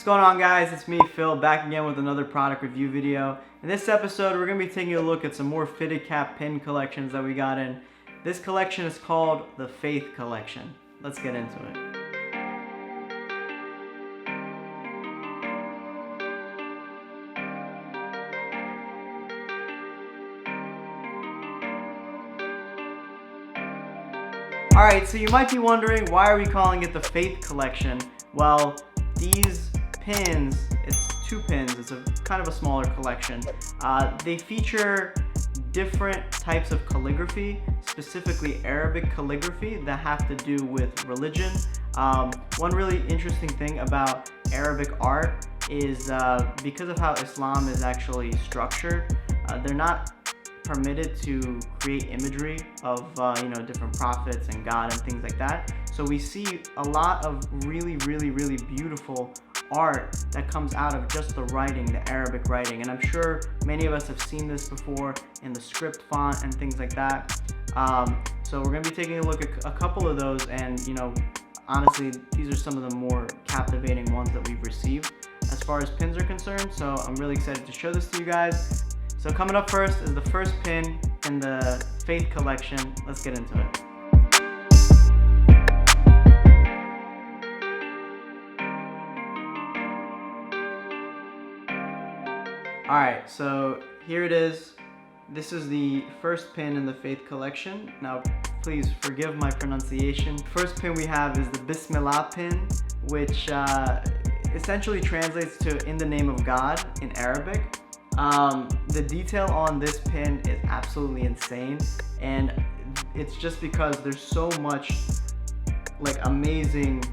What's going on, guys? It's me, Phil, back again with another product review video. In this episode, we're going to be taking a look at some more fitted cap pin collections that we got in. This collection is called the Faith Collection. Let's get into it. Alright, so you might be wondering, why are we calling it the Faith Collection? Well, these pins, it's 2 pins, it's a kind of a smaller collection. They feature different types of calligraphy, specifically Arabic calligraphy that have to do with religion. One really interesting thing about Arabic art is because of how Islam is actually structured, they're not permitted to create imagery of different prophets and God and things like that. So we see a lot of really beautiful art that comes out of just the writing, the Arabic writing, and I'm sure many of us have seen this before in the script font and things like that. So we're going to be taking a look at a couple of those, and honestly, these are some of the more captivating ones that we've received as far as pins are concerned. So I'm really excited to show this to you guys. So coming up first is the first pin in the Faith Collection. Let's get into it. Alright, so here it is. This is the first pin in the Faith Collection. Now, please forgive my pronunciation. First pin we have is the Bismillah Pin, which essentially translates to "in the name of God" in Arabic. The detail on this pin is absolutely insane, and it's just because there's so much amazing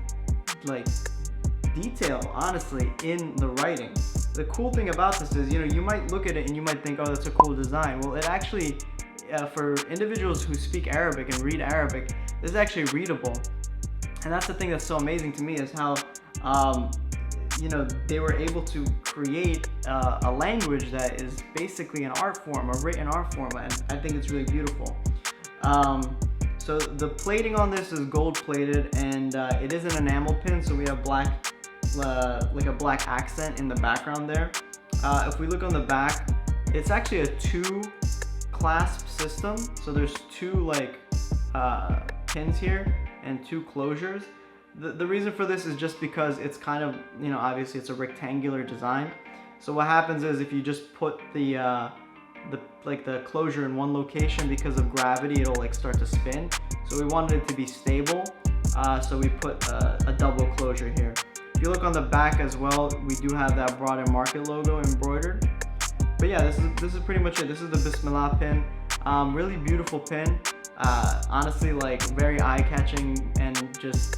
detail, honestly, in the writing. The cool thing about this is, you might look at it and you might think, oh, that's a cool design. Well, it actually, for individuals who speak Arabic and read Arabic, this is actually readable. And that's the thing that's so amazing to me, is how they were able to create a language that is basically an art form, a written art form, and I think it's really beautiful. So the plating on this is gold plated, and it is an enamel pin, so we have black, like a black accent in the background there. If we look on the back, it's actually a 2 clasp system, so there's 2 pins here and 2 closures. The reason for this is just because it's kind of, obviously it's a rectangular design. So what happens is, if you just put the closure in one location, because of gravity, it'll start to spin. So we wanted it to be stable, so we put a double closure here. If you look on the back as well, we do have that Berlin Mart logo embroidered. But yeah, this is pretty much it. This is the Bismillah pin. Really beautiful pin. Honestly, very eye-catching, and just,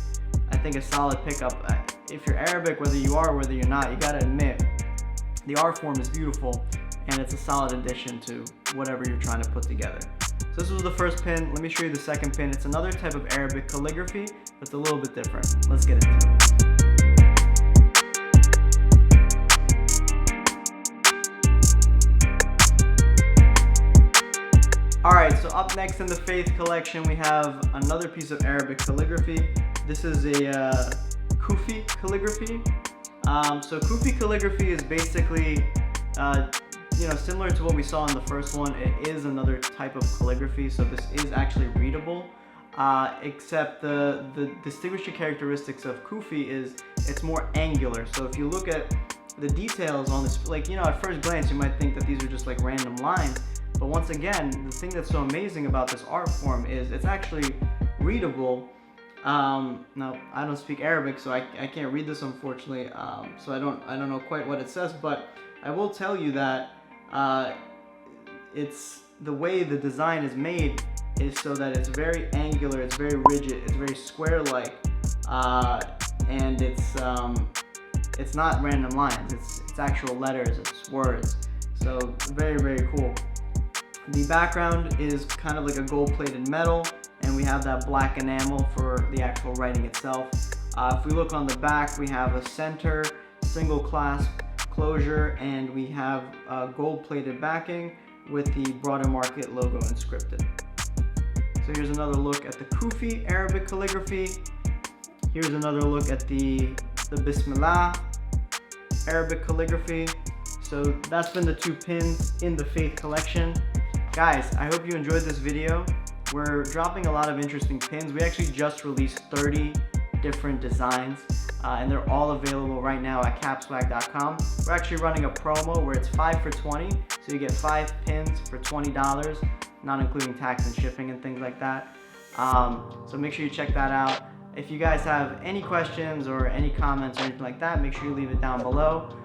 I think, a solid pickup. If you're Arabic, whether you are or whether you're not, you gotta admit, the art form is beautiful, and it's a solid addition to whatever you're trying to put together. So this was the first pin. Let me show you the second pin. It's another type of Arabic calligraphy, but it's a little bit different. Let's get into it. Alright, so up next in the Faith Collection, we have another piece of Arabic calligraphy. This is a Kufi calligraphy. So Kufi calligraphy is basically, similar to what we saw in the first one. It is another type of calligraphy, so this is actually readable. Except the distinguishing characteristics of Kufi is it's more angular. So if you look at the details on this, at first glance, you might think that these are just random lines. But once again, the thing that's so amazing about this art form is it's actually readable. Now, I don't speak Arabic, so I can't read this, unfortunately. So I don't know quite what it says, but I will tell you that it's the way the design is made is so that it's very angular, it's very rigid, it's very square-like, and it's not random lines. It's actual letters, it's words. So very cool. The background is kind of like a gold-plated metal, and we have that black enamel for the actual writing itself. If we look on the back, we have a center single clasp closure, and we have a gold-plated backing with the Berlin Mart logo inscripted. So here's another look at the Kufi Arabic calligraphy. Here's another look at the Bismillah. Arabic Calligraphy. So that's been the 2 pins in the Faith collection. Guys, I hope you enjoyed this video. We're dropping a lot of interesting pins. We actually just released 30 different designs, and they're all available right now at capswag.com. We're actually running a promo where it's 5 for $20, so you get 5 pins for $20, not including tax and shipping and things like that. So make sure you check that out. If you guys have any questions or any comments or anything like that, make sure you leave it down below.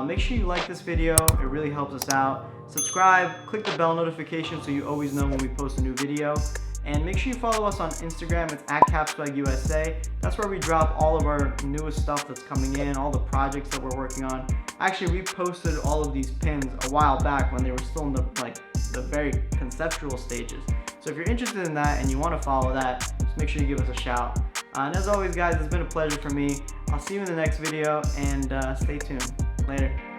Make sure you like this video, it really helps us out. Subscribe, click the bell notification so you always know when we post a new video. And make sure you follow us on Instagram, it's at CapswagUSA. That's where we drop all of our newest stuff that's coming in, all the projects that we're working on. Actually, we posted all of these pins a while back when they were still in the very conceptual stages. So if you're interested in that and you want to follow that, just make sure you give us a shout. And as always guys, it's been a pleasure for me. I'll see you in the next video, and stay tuned. Later.